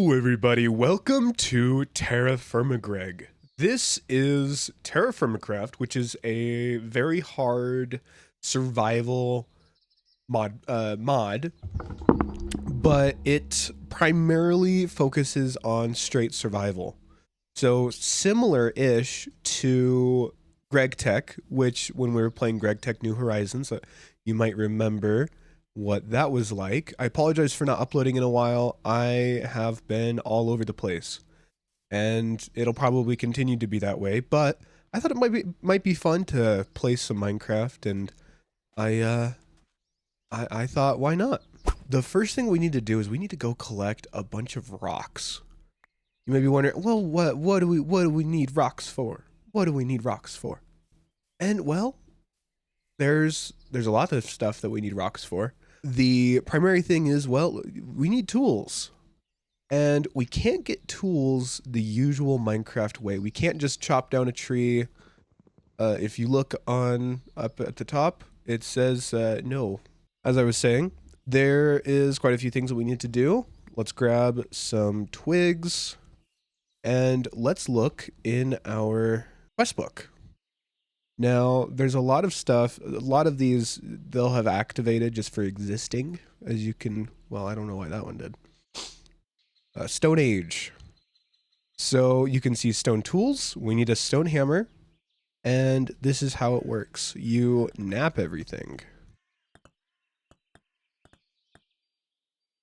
Hello everybody, welcome to TerraFirmaGreg. This is TerraFirmaCraft, which is a very hard survival mod, but it primarily focuses on straight survival. So similar-ish to Gregtech, which when we were playing Gregtech New Horizons, you might remember what that was like. I apologize for not uploading in a while. I have been all over the place, and it'll probably continue to be that way, but I thought it might be fun to play some Minecraft, and I thought, why not? The first thing we need to do is we need to go collect a bunch of rocks. You may be wondering, well, what do we need rocks for? What do we need rocks for? And well, there's a lot of stuff that we need rocks for. The primary thing is, well, we need tools. And we can't get tools the usual Minecraft way. We can't just chop down a tree. If you look up at the top, it says no. As I was saying, there is quite a few things that we need to do. Let's grab some twigs and let's look in our quest book. Now, there's a lot of stuff, a lot of these they'll have activated just for existing, as you can, well, I don't know why that one did. Stone Age. So you can see stone tools, we need a stone hammer, and this is how it works. You nap everything.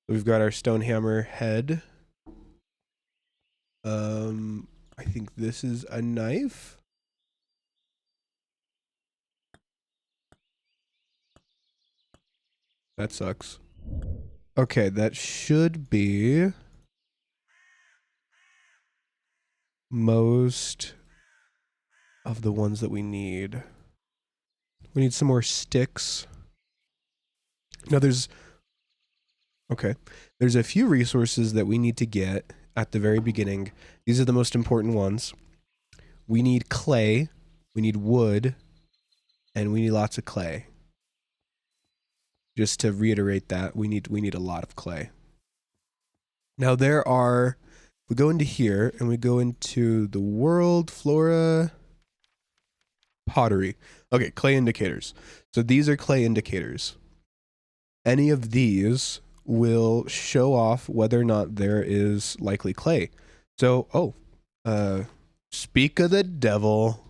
We've got our stone hammer head. I think this is a knife. That sucks. Okay, that should be most of the ones that we need. We need some more sticks. Now there's a few resources that we need to get at the very beginning. These are the most important ones. We need clay, we need wood, and we need lots of clay. Just to reiterate that, we need a lot of clay. Now we go into here and we go into the world, flora, pottery. Okay, clay indicators. So these are clay indicators. Any of these will show off whether or not there is likely clay. So, speak of the devil.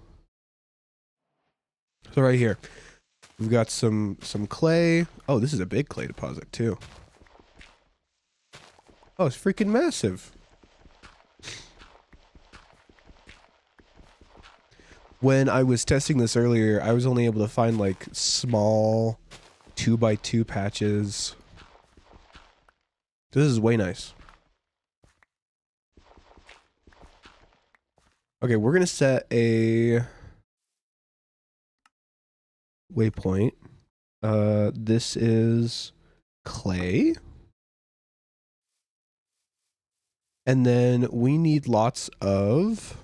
So right here. We've got some clay. Oh, this is a big clay deposit too. Oh, it's freaking massive. When I was testing this earlier, I was only able to find like small 2x2 patches. This is way nice. Okay, we're gonna set a waypoint. This is clay. And then we need lots of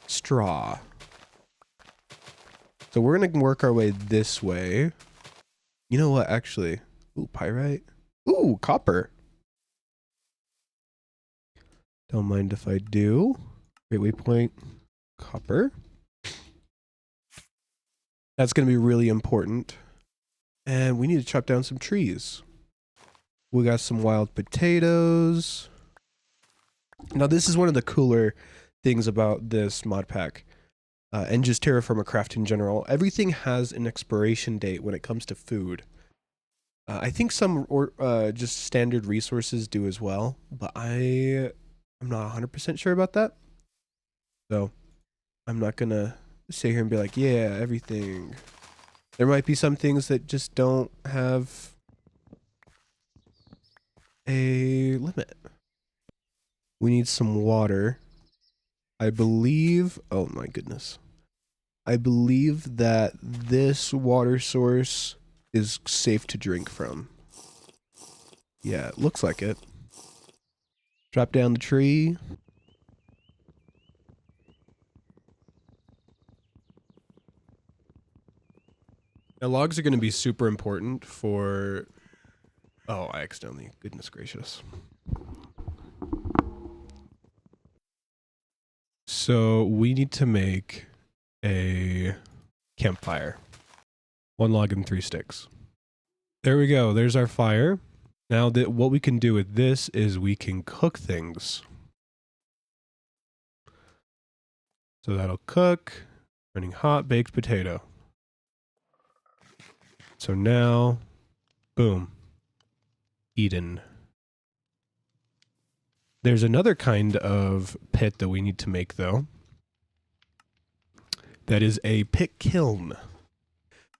straw. So we're gonna work our way this way. You know what, actually? Ooh, pyrite. Ooh, copper. Don't mind if I do. Great waypoint, copper. That's going to be really important. And we need to chop down some trees. We got some wild potatoes. Now, this is one of the cooler things about this mod pack. And just TerraFirmaCraft in general. Everything has an expiration date when it comes to food. I think some just standard resources do as well. But I'm not 100% sure about that. So, I'm not going to sit here and be like, yeah, everything. There might be some things that just don't have a limit. We need some water. I believe, oh my goodness. I believe that this water source is safe to drink from. Yeah, it looks like it. Drop down the tree. Now, logs are going to be super important for... Oh, I accidentally... Goodness gracious. So we need to make a campfire. 1 log and 3 sticks. There we go. There's our fire. Now what we can do with this is we can cook things. So that'll cook. Running hot baked potato. So now, boom. Eaten. There's another kind of pit that we need to make though. That is a pit kiln.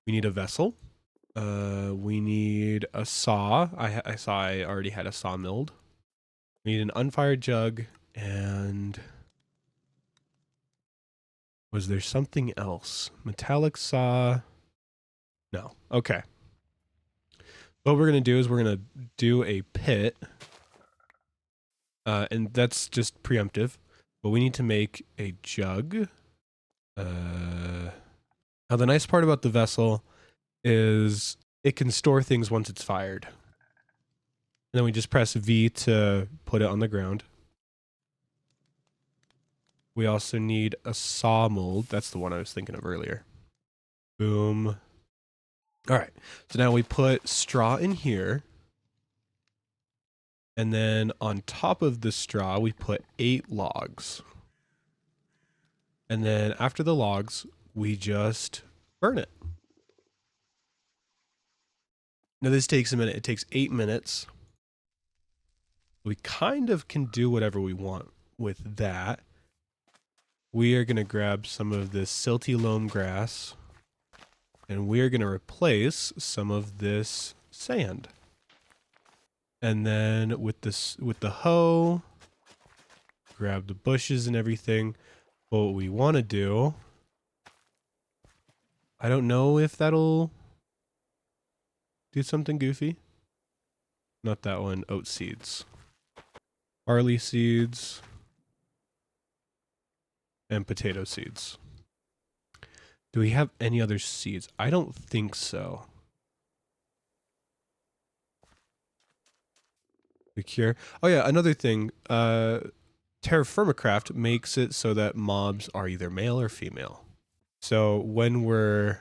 We need a vessel. We need a saw. I saw I already had a saw milled. We need an unfired jug, and was there something else? Metallic saw. No. Okay. What we're going to do is we're going to do a pit. And that's just preemptive. But we need to make a jug. Now the nice part about the vessel is it can store things once it's fired. And then we just press V to put it on the ground. We also need a saw mold. That's the one I was thinking of earlier. Boom. All right. So now we put straw in here. And then on top of the straw, we put 8 logs. And then after the logs, we just burn it. Now this takes a minute. It takes 8 minutes. We kind of can do whatever we want with that. We are going to grab some of this silty loam grass. And we are going to replace some of this sand. And then with the hoe, grab the bushes and everything. But what we want to do, I don't know if that'll do something goofy. Not that one. Oat seeds. Barley seeds. And potato seeds. Do we have any other seeds? I don't think so. The cure. Oh yeah, another thing. TerraFirmaCraft makes it so that mobs are either male or female. So when we're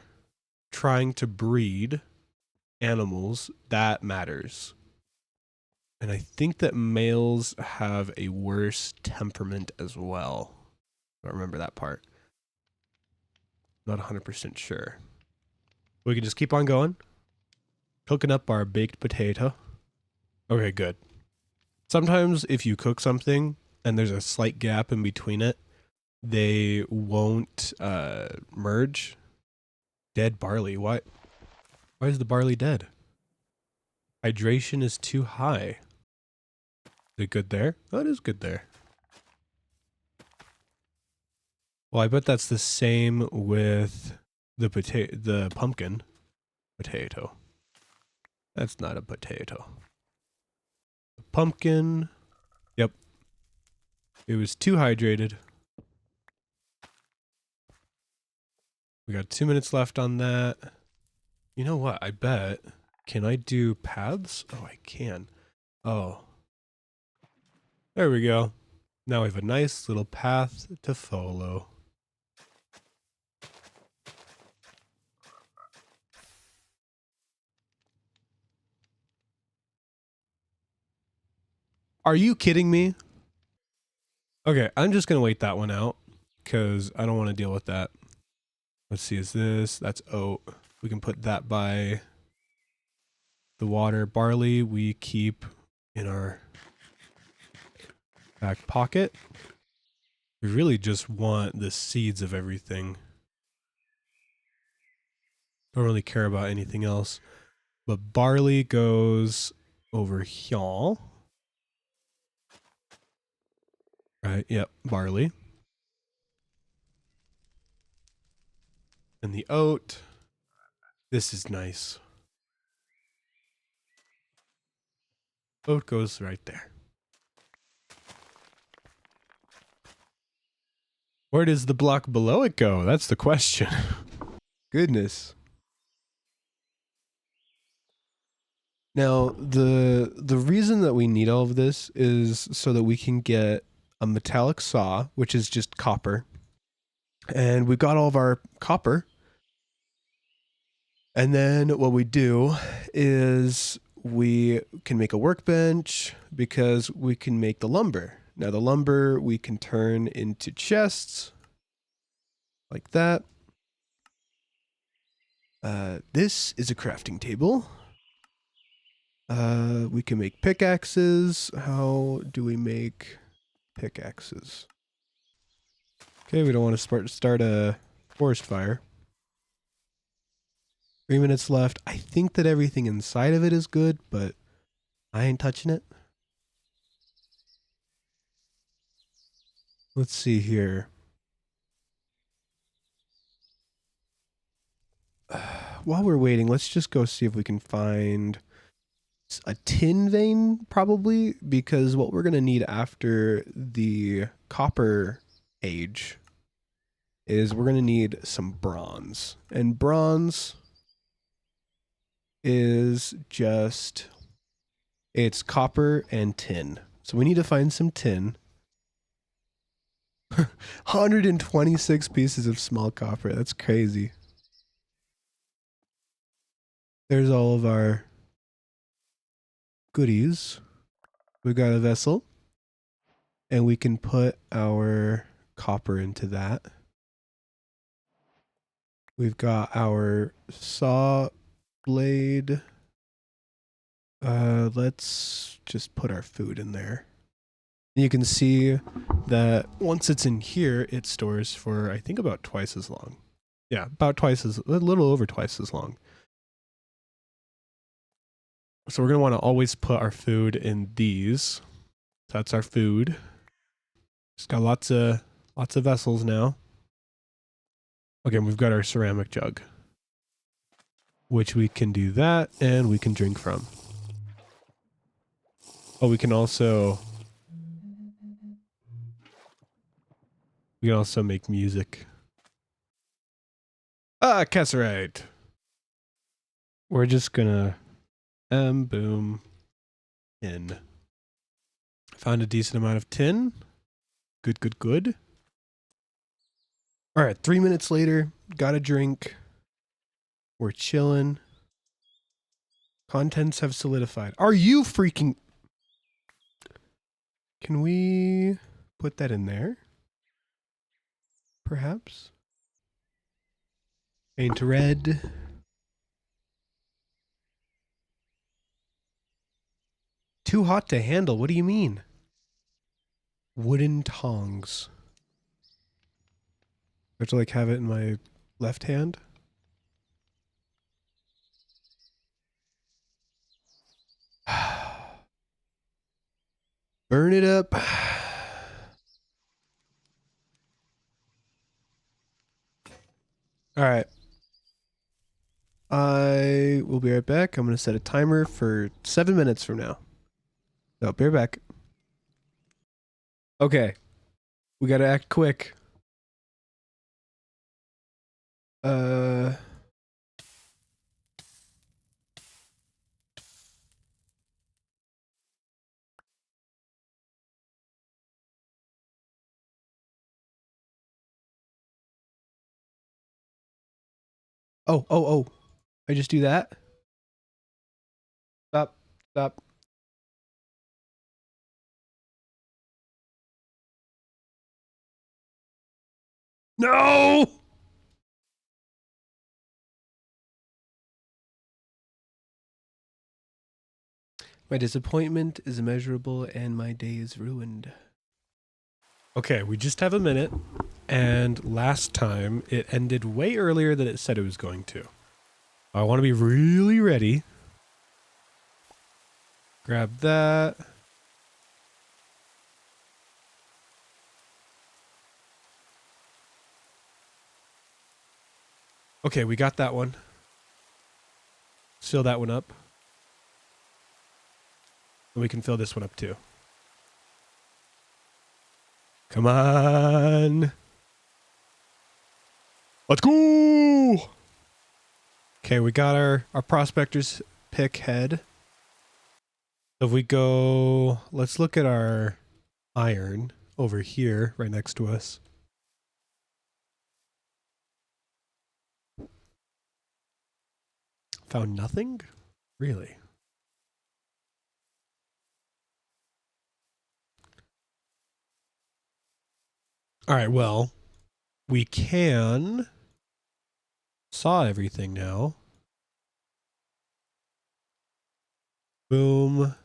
trying to breed animals, that matters. And I think that males have a worse temperament as well. I don't remember that part. Not 100% sure. We can just keep on going. Cooking up our baked potato. Okay, good. Sometimes if you cook something and there's a slight gap in between it, they won't merge. Dead barley. Why is the barley dead? Hydration is too high. Is it good there? Oh, it is good there. Well, I bet that's the same with the pumpkin potato. That's not a potato. Pumpkin. Yep. It was too hydrated. We got 2 minutes left on that. You know what? I bet. Can I do paths? Oh, I can. Oh. There we go. Now we have a nice little path to follow. Are you kidding me? Okay, I'm just going to wait that one out because I don't want to deal with that. Let's see, is this? That's oat. We can put that by the water. Barley we keep in our back pocket. We really just want the seeds of everything. Don't really care about anything else. But barley goes over here. Right, yep, barley. And the oat. This is nice. Oat goes right there. Where does the block below it go? That's the question. Goodness. Now, the reason that we need all of this is so that we can get a metallic saw, which is just copper. And we've got all of our copper. And then what we do is we can make a workbench because we can make the lumber. Now the lumber we can turn into chests like that. This is a crafting table. We can make pickaxes. How do we make pickaxes? Okay, we don't want to start a forest fire. 3 minutes left. I think that everything inside of it is good, but I ain't touching it. Let's see here. While we're waiting, let's just go see if we can find a tin vein, probably, because what we're going to need after the copper age is we're going to need some bronze. And bronze is just, it's copper and tin. So we need to find some tin. 126 pieces of small copper. That's crazy. There's all of our goodies. We've got a vessel. And we can put our copper into that. We've got our saw blade. Let's just put our food in there. You can see that once it's in here, it stores for, I think, about twice as long. Yeah, about twice as, a little over twice as long. So we're going to want to always put our food in these. That's our food. Just got lots of vessels now. Okay, we've got our ceramic jug, which we can do that and we can drink from. Oh, we can also make music. Ah, Casserite. We're just gonna boom in. Found a decent amount of tin. Good, good, good. All right, 3 minutes later, got a drink. We're chilling. Contents have solidified. Are you freaking... Can we put that in there? Perhaps? Paint red. Too hot to handle. What do you mean? Wooden tongs. I have to like have it in my left hand. Burn it up. All right. I will be right back. I'm going to set a timer for 7 minutes from now. So, be right back. Okay. We got to act quick. Oh. I just do that. Stop. Stop. No! My disappointment is immeasurable and my day is ruined. Okay, we just have a minute. And last time it ended way earlier than it said it was going to. I want to be really ready. Grab that. Okay, we got that one. Fill that one up. And we can fill this one up too. Come on. Let's go. Okay, we got our prospector's pick head. So if we go, let's look at our iron. over here, right next to us. Found nothing? Really? All right, well, we can saw everything now. Boom.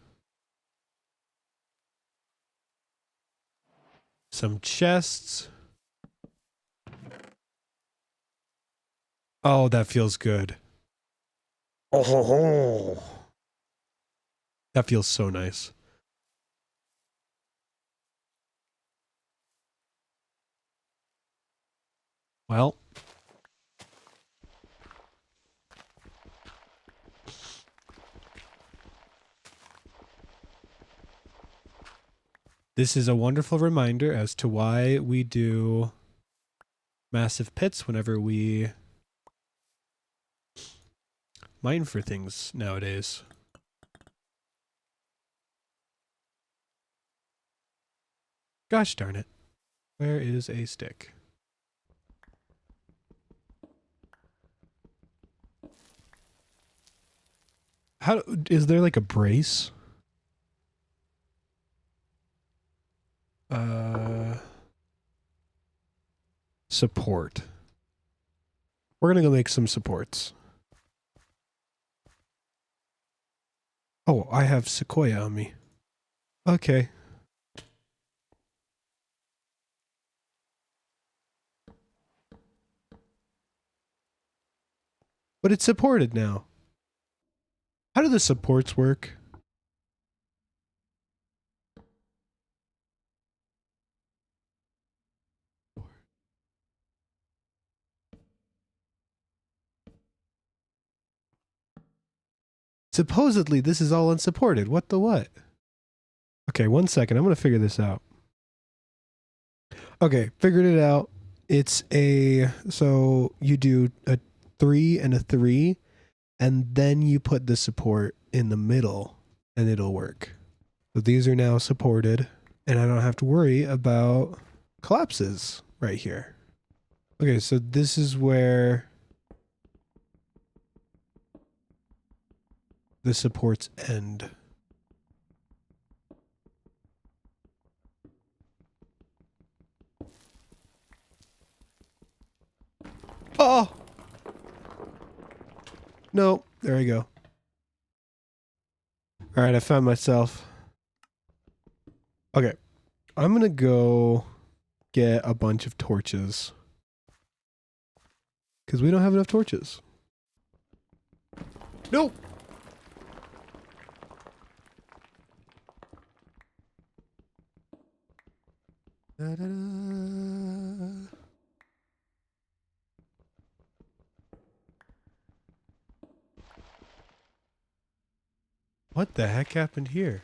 Some chests. Oh, that feels good. Oh, that feels so nice. Well, this is a wonderful reminder as to why we do massive pits whenever we mine for things nowadays. Gosh darn it. Where is a stick? How is there like a brace? Support. We're gonna go make some supports. Oh, I have sequoia on me. Okay. But it's supported now. How do the supports work? Supposedly, this is all unsupported. What the what? Okay, 1 second. I'm going to figure this out. Okay, figured it out. It's so you do a 3 and a 3, and then you put the support in the middle, and it'll work. So these are now supported, and I don't have to worry about collapses right here. Okay, so this is where the supports end. Oh! No, there we go. All right, I found myself. Okay, I'm gonna go get a bunch of torches. Because we don't have enough torches. No! Da, da, da. What the heck happened here?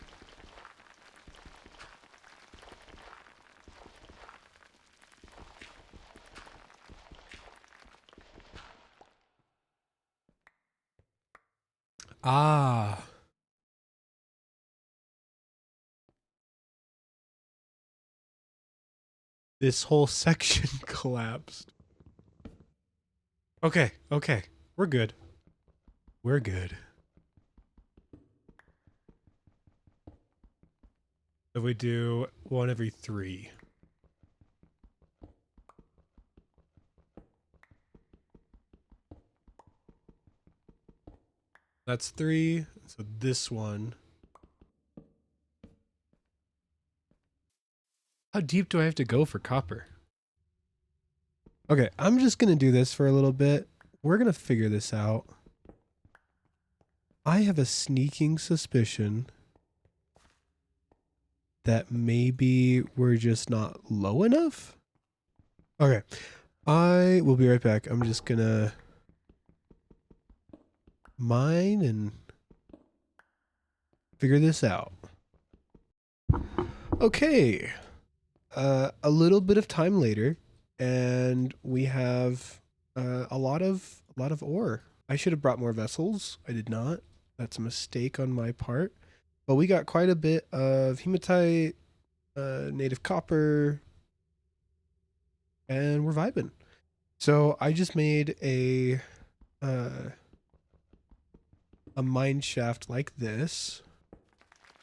Ah. This whole section collapsed. Okay, okay. We're good. We're good. So we do 1 every 3. That's 3. So this one. How deep do I have to go for copper? Okay, I'm just going to do this for a little bit. We're going to figure this out. I have a sneaking suspicion that maybe we're just not low enough. Okay, I will be right back. I'm just going to mine and figure this out. Okay, a little bit of time later, and we have a lot of ore. I should have brought more vessels. I did not. That's a mistake on my part. But we got quite a bit of hematite, native copper, and we're vibing. So I just made a mine shaft like this.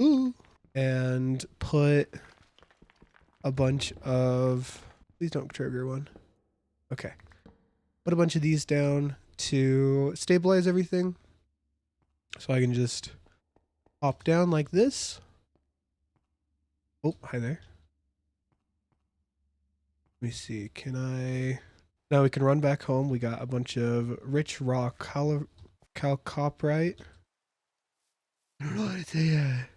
Ooh. And put a bunch of, please don't trigger one. Okay. Put a bunch of these down to stabilize everything. So I can just hop down like this. Oh, hi there. Let me see. Can I? Now we can run back home. We got a bunch of rich raw calcoprite. I don't know how to say that.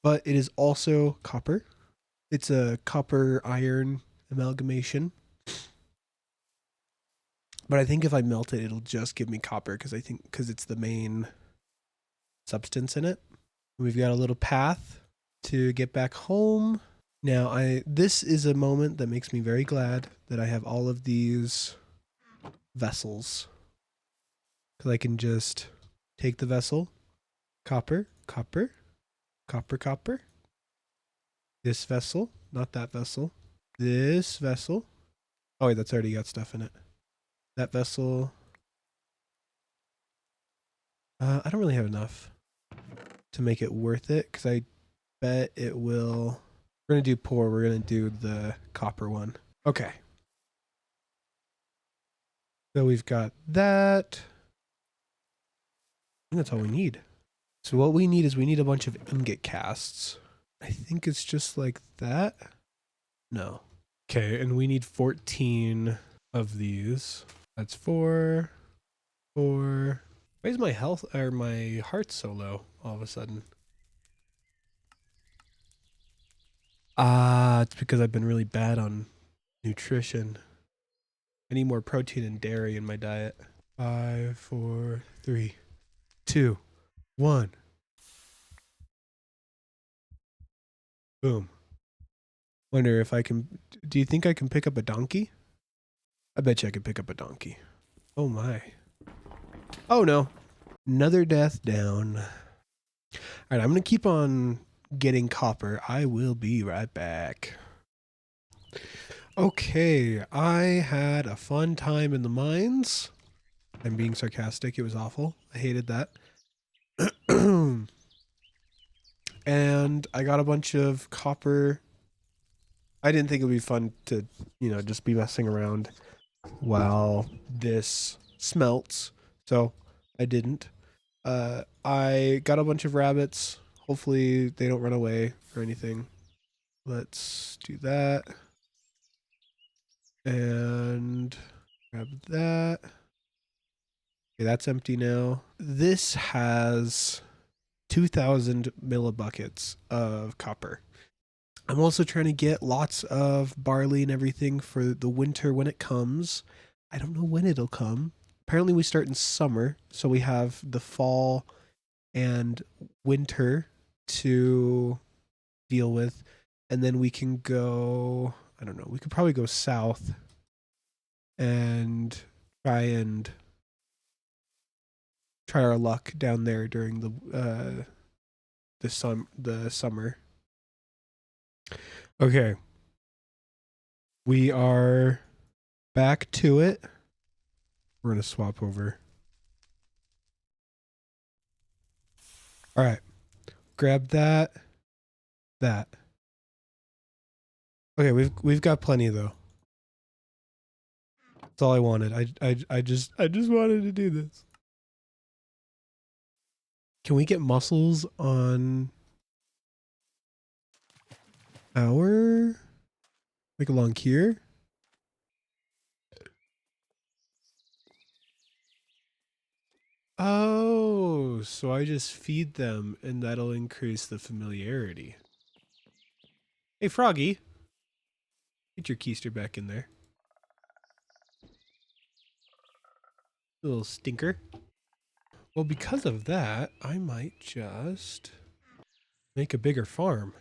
But it is also copper. It's a copper iron amalgamation. But I think if I melt it, it'll just give me copper because it's the main substance in it. We've got a little path to get back home. Now this is a moment that makes me very glad that I have all of these vessels. Because I can just take the vessel, copper, copper, copper, copper. This vessel, not that vessel. This vessel. Oh wait, that's already got stuff in it. That vessel. I don't really have enough to make it worth it because I bet it will. We're going to do poor. We're going to do the copper one. Okay. So we've got that. I think that's all we need. So what we need is we need a bunch of ingot casts. I think it's just like that. No. Okay, and we need 14 of these. That's 4. Why is my health or my heart so low all of a sudden? It's because I've been really bad on nutrition. I need more protein and dairy in my diet. 5, 4, 3, 2, 1. Boom. Wonder if I can. Do you think I can pick up a donkey? I bet you I could pick up a donkey. Oh my. Oh no. Another death down. Alright, I'm going to keep on getting copper. I will be right back. Okay, I had a fun time in the mines. I'm being sarcastic. It was awful. I hated that. And I got a bunch of copper. I didn't think it would be fun to, just be messing around while this smelts. So I didn't. I got a bunch of rabbits. Hopefully they don't run away or anything. Let's do that. And grab that. Okay, that's empty now. This has 2,000 millibuckets of copper. I'm also trying to get lots of barley and everything for the winter when it comes. I don't know when it'll come. Apparently we start in summer, so we have the fall and winter to deal with. And then we can go, I don't know, we could probably go south and try our luck down there during the summer. Okay. We are back to it. We're going to swap over. All right. Grab that. That. Okay, we've got plenty though. That's all I wanted. I just wanted to do this. Can we get mussels on our, like along here? Oh, so I just feed them and that'll increase the familiarity. Hey, Froggy. Get your keister back in there. Little stinker. Well, because of that, I might just make a bigger farm.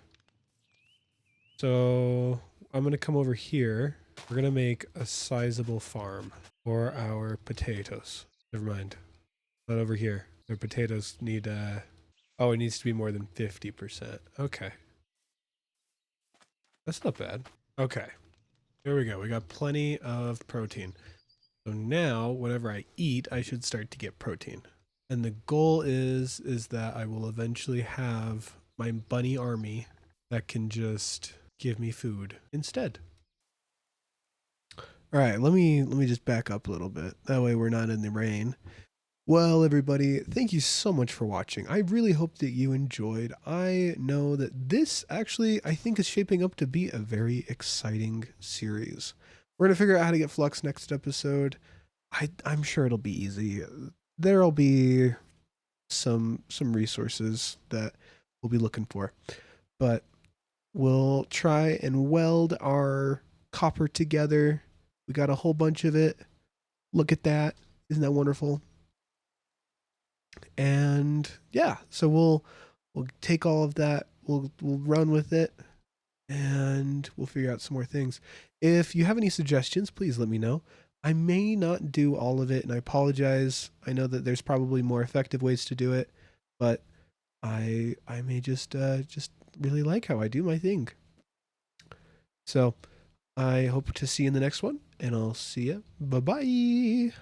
So I'm going to come over here. We're going to make a sizable farm for our potatoes. Never mind. Not over here. Their potatoes need, oh, it needs to be more than 50%. Okay. That's not bad. Okay. There we go. We got plenty of protein. So now, whenever I eat, I should start to get protein. And the goal is that I will eventually have my bunny army that can just give me food instead. All right, let me just back up a little bit. That way we're not in the rain. Well, everybody, thank you so much for watching. I really hope that you enjoyed. I know that this actually, I think, is shaping up to be a very exciting series. We're going to figure out how to get Flux next episode. I'm sure it'll be easy. There'll be some resources that we'll be looking for. But we'll try and weld our copper together. We got a whole bunch of it. Look at that. Isn't that wonderful? And yeah, so we'll take all of that, we'll run with it, and we'll figure out some more things. If you have any suggestions, please let me know. I may not do all of it, and I apologize. I know that there's probably more effective ways to do it, but I may just really like how I do my thing. So I hope to see you in the next one, and I'll see you. Bye bye.